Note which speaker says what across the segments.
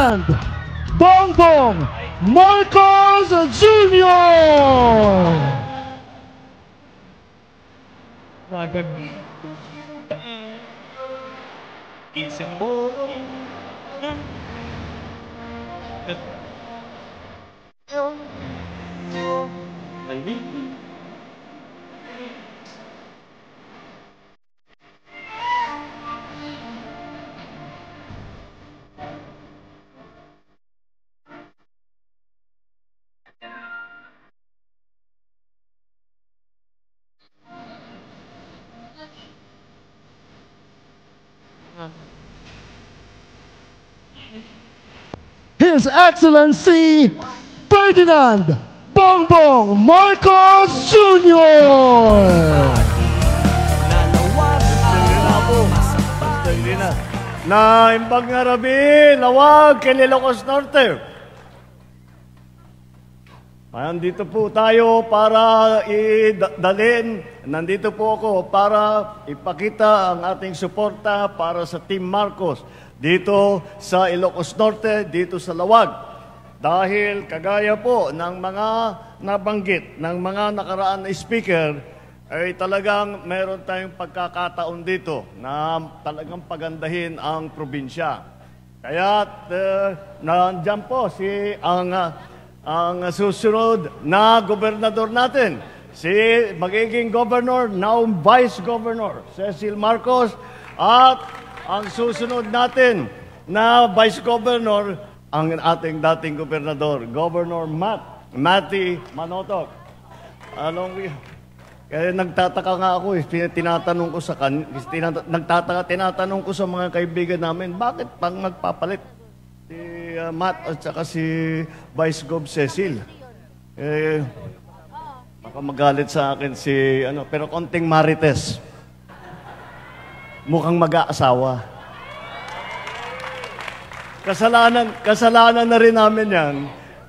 Speaker 1: Ferdinand Bongbong Marcos Jr. His Excellency Ferdinand Bongbong Marcos Jr.
Speaker 2: Na imbag nga rabi, lawag, Ilocos Norte. Nandito po tayo para idalhin, nandito po ako para ipakita ang ating suporta para sa Team Marcos dito sa Ilocos Norte, dito sa Lawag. Dahil kagaya po ng mga nabanggit, ng mga nakaraan na speaker, ay talagang meron tayong pagkakataon dito na talagang pagandahin ang probinsya. Kaya nandiyan po ang susunod na gobernador natin, si magiging governor, now vice governor, Cecil Marcos, at ang susunod natin na vice governor, ang ating dating gobernador, Governor Matty Manotoc. Kaya nagtataka nga ako, tinatanong ko sa tinatanong ko sa mga kaibigan namin, bakit pang magpapalit si Matt at saka si Vice Gov Cecil? Baka magalit sa akin pero konting marites. Mukhang mag-aasawa. Kasalanan na rin namin yan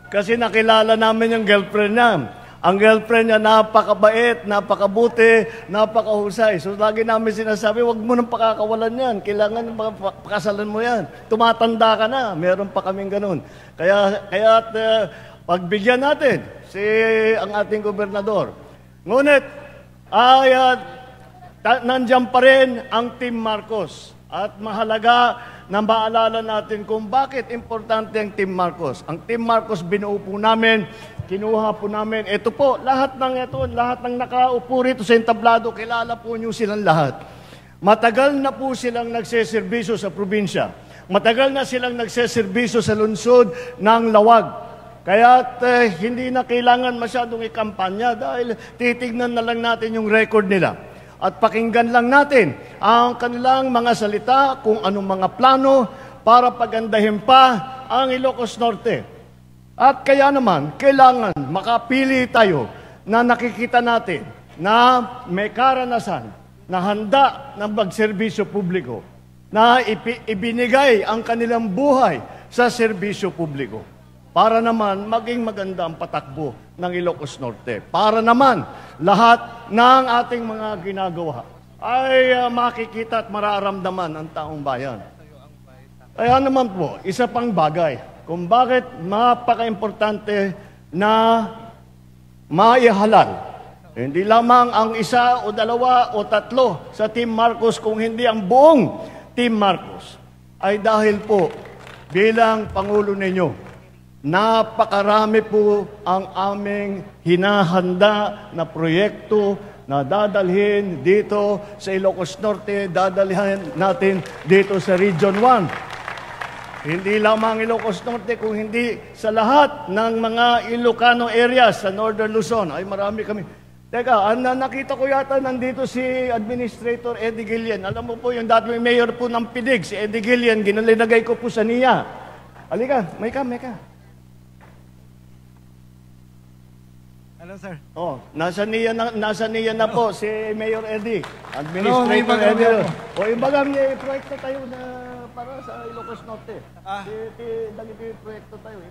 Speaker 2: kasi nakilala namin yung girlfriend niya. Ang girlfriend niya napakabait, napakabuti, napakahusay. So lagi namin sinasabi, wag mo nang pakakawalan yan. Kailangan pakasalan mo yan. Tumatanda ka na. Meron pa kaming ganun. Kaya pagbigyan natin ang ating gobernador. Ngunit, nandiyan pa rin ang Team Marcos. At mahalaga na maalala natin kung bakit importante ang Team Marcos. Ang Team Marcos binuo po namin, kinuha po namin. Ito po, lahat ng nakaupo rito sa entablado, kilala po niyo silang lahat. Matagal na po silang nagseserbisyo sa probinsya. Matagal na silang nagseserbisyo sa lungsod ng Lawag. Kaya hindi na kailangan masyadong ikampanya dahil titignan na lang natin yung record nila. At pakinggan lang natin ang kanilang mga salita kung anong mga plano para pagandahin pa ang Ilocos Norte. At kaya naman, kailangan makapili tayo na nakikita natin na may karanasan, na handa ng magserbisyo publiko, na ibinigay ang kanilang buhay sa serbisyo publiko. Para naman maging maganda ang patakbo ng Ilocos Norte. Para naman lahat ng ating mga ginagawa ay makikita at mararamdaman ang taong bayan. Kaya naman po, isa pang bagay kung bakit napaka-importante na maihalal. Hindi lamang ang isa o dalawa o tatlo sa Team Marcos, kung hindi ang buong Team Marcos, ay dahil po bilang Pangulo ninyo, napakarami po ang aming hinahanda na proyekto na dadalhin dito sa Ilocos Norte, dadalhin natin dito sa Region 1. Hindi lamang Ilocos Norte, kung hindi sa lahat ng mga Ilocano areas sa Northern Luzon. Ay marami kami. Teka, nakita ko yata nandito si Administrator Eddie Guillen. Alam mo po, yung dati mayor po ng Pidig, si Eddie Guillen, ginalinagay ko po sa NIA. Halika, may ka.
Speaker 3: Hello, sir.
Speaker 2: Oh, nasa niya na po si Mayor Eddie, Administrator Eddie. O imbaga may proyekto tayo na para sa Ilocos Norte. Dagiti proyekto tayo.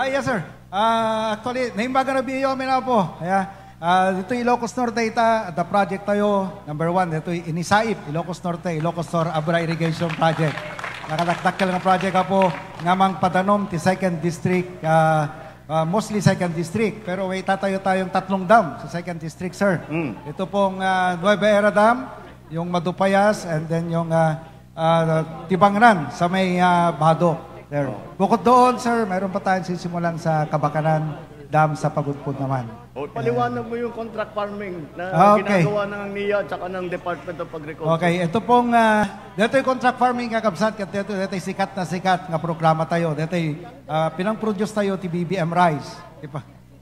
Speaker 3: Yes, sir. Actually, naimbaga na biyo kami na po. Dito Ilocos Norte ita, the project tayo, number 1, dito Inisaip, Ilocos Norte, Ilocos Norte Abra Irrigation Project. nakadakdak ka lang project po ngamang padanom ti 2nd District, mostly 2nd District. Pero may tatayo tayong 3 dam sa 2nd District, sir. Ito pong Nueva Era Dam, yung Madupayas, and then yung Tibangran sa may Bado. There. Bukod doon, sir, mayroon pa tayong sisimulan sa Kabakanan Dam sa Pagudpud naman.
Speaker 2: O, paliwanag mo yung contract farming na ginagawa ng NIA at saka ng Department of Agriculture.
Speaker 3: Okay, ito pong, dito yung contract farming kakabsat, dito yung sikat na sikat nga programa tayo. Dito yung pinang-produce tayo ti BBM Rice.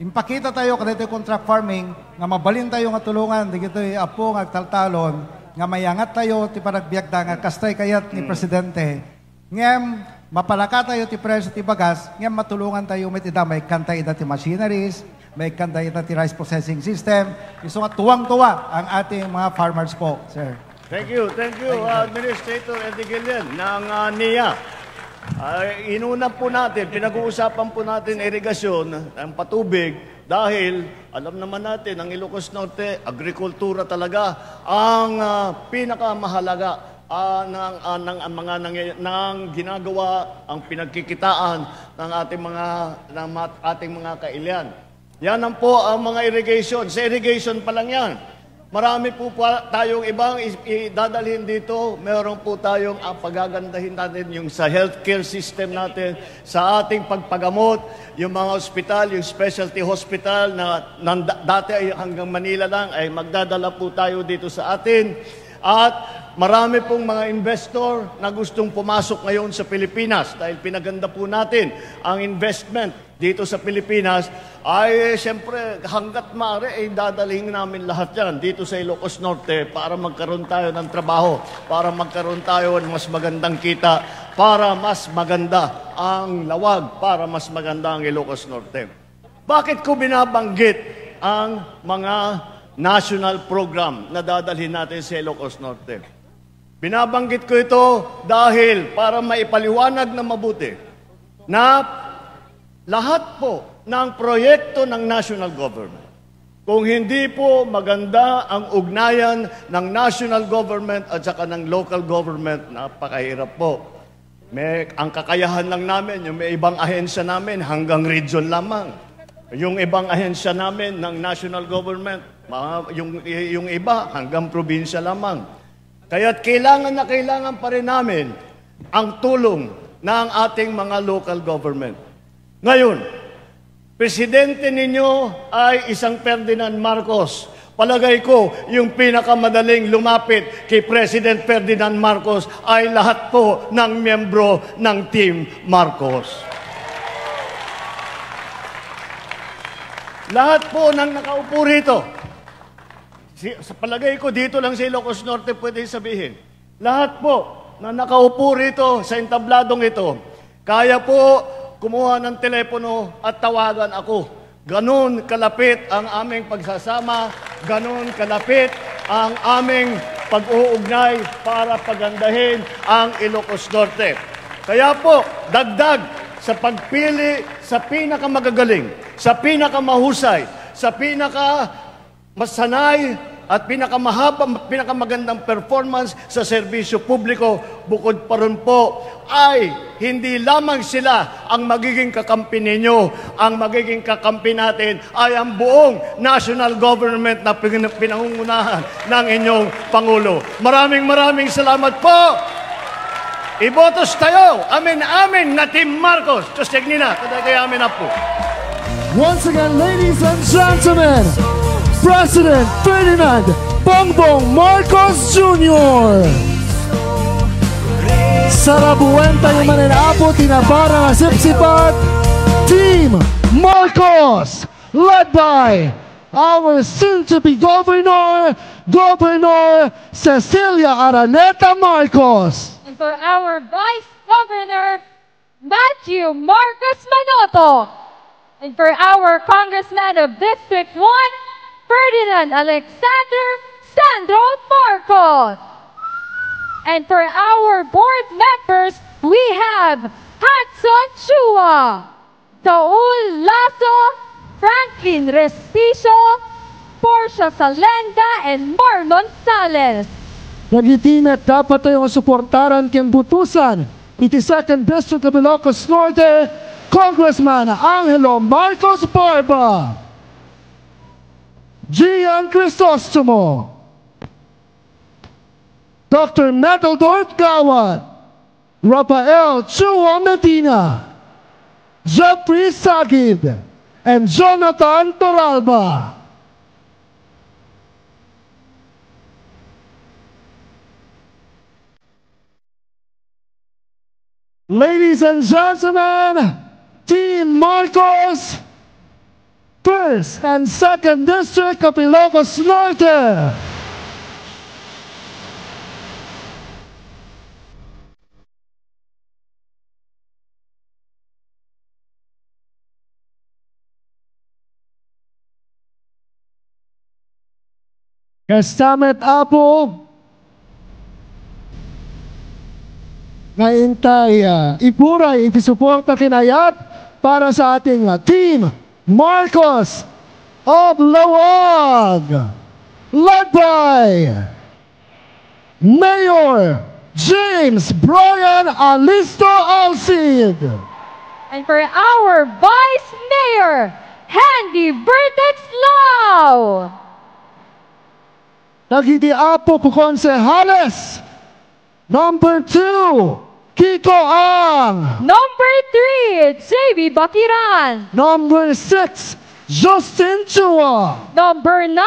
Speaker 3: Impakita tayo kada ito yung contract farming, nga mabalin tayo nga tulungan, dito yung apo nga taltalon, nga mayangat tayo ti paragbiagda nga kastay kayat ni Presidente. Ngem, mapalaka tayo ti presyo ti bagas, ngem matulungan tayo may kantay ida ti machineries, may kantay ida ti rice processing system. Gusto nga tuwang-tuwa ang ating mga farmers po, sir.
Speaker 2: Thank you, Administrator Eddie Gillian ng NIA. Inuna po natin, pinag-uusapan po natin irigasyon, ang patubig, dahil alam naman natin, ang Ilocos Norte, agrikultura talaga ang pinakamahalaga ng ginagawa, ang pinagkikitaan ng ating mga kailian. Yan ang po ang mga irrigation. Sa irrigation pa lang yan. Marami po tayong ibang idadalhin dito. Meron po tayong pagagandahin natin yung sa healthcare system natin, sa ating pagpagamot, yung mga hospital, yung specialty hospital na dati ay hanggang Manila lang, ay magdadala po tayo dito sa atin. At marami pong mga investor na gustong pumasok ngayon sa Pilipinas dahil pinaganda po natin ang investment dito sa Pilipinas. Ay siyempre hanggat maaari ay dadalhin namin lahat yan dito sa Ilocos Norte para magkaroon tayo ng trabaho, para magkaroon tayo ng mas magandang kita, para mas maganda ang lawag, para mas maganda ang Ilocos Norte. Bakit ko binabanggit ang mga national program na dadalhin natin sa Ilocos Norte? Binabanggit ko ito dahil para maipaliwanag na mabuti na lahat po ng proyekto ng national government, kung hindi po maganda ang ugnayan ng national government at saka ng local government, napakahirap po. Ang kakayahan lang namin, yung may ibang ahensya namin hanggang region lamang. Yung ibang ahensya namin ng national government, yung iba hanggang probinsya lamang. Kaya't kailangan na kailangan pa rin namin ang tulong ng ating mga local government. Ngayon, presidente ninyo ay isang Ferdinand Marcos. Palagay ko, yung pinakamadaling lumapit kay President Ferdinand Marcos ay lahat po ng miyembro ng Team Marcos. Lahat po ng nakaupo rito, sa palagay ko, dito lang sa Ilocos Norte pwede sabihin, lahat po na nakaupo rito sa entabladong ito, kaya po kumuha ng telepono at tawagan ako. Ganon kalapit ang aming pagsasama, ganon kalapit ang aming pag-uugnay para pagandahin ang Ilocos Norte. Kaya po, dagdag sa pagpili sa pinakamagagaling, sa pinakamahusay, sa pinakamasanay at pinakamagandang performance sa serbisyo publiko, bukod pa rin po ay hindi lamang sila ang magiging kakampi ninyo. Ang magiging kakampi natin ay ang buong national government na pinangungunahan ng inyong Pangulo. Maraming salamat po. Ibotos tayo. Amin na Team Marcos. Diyos na, kadagay amin na po.
Speaker 1: Once again, ladies and gentlemen, President Ferdinand Bongbong Marcos Jr. Sa rabuwenta yung mananapot, tinabara ng sipsipat, Team Marcos, led by our soon-to-be Governor Cecilia Araneta Marcos.
Speaker 4: And for our Vice Governor, Matthew Marcos Manoto. And for our Congressman of District 1, Ferdinand Alexander Sandro Marcos. And for our board members, we have Hudson Chua, Saul Lasso, Franklin Respicio, Portia Salenda, and Marlon Sales.
Speaker 1: Nagitimet dapat tayong suportaran kiyang butusan 82nd District of Ilocos Norte, Congressman Angelo Marcos Barba, Gian Crisostomo, Dr. Meteldorf Gawad, Rafael Chuo Medina, Jeffrey Sagid, and Jonathan Toralba. Ladies and gentlemen, Team Marcos, 1st and 2nd District of Ilocos Norte. Kastamet Apo, ngayon tayo ipuray, ipisuporta kinayat para sa ating Team Marcos of Lawag, led by Mayor James Brian Alisto Alcid.
Speaker 4: And for our Vice Mayor, Handy Vertex Lau.
Speaker 1: Naghidiapo po konsehales. Number 2, Kiko Ang.
Speaker 4: Number 3, JB Bakiran.
Speaker 1: Number 6, Justin Chua.
Speaker 4: Number 9,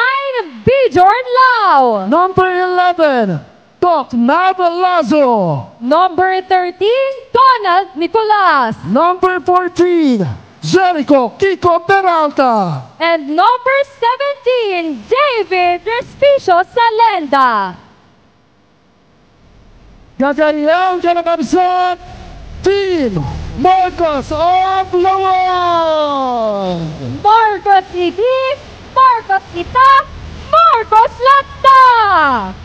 Speaker 4: Bjorn Lau.
Speaker 1: Number 11, Doc Nav Lazo.
Speaker 4: Number 13, Donald Nicolas.
Speaker 1: Number 14, Jericho Kiko Peralta.
Speaker 4: And number 17, David Respicio Salenda.
Speaker 1: Gagayang kinakabsat, Team Marcos of Lawag.
Speaker 4: Marcos Idi, Marcos Kita, Marcos Lata.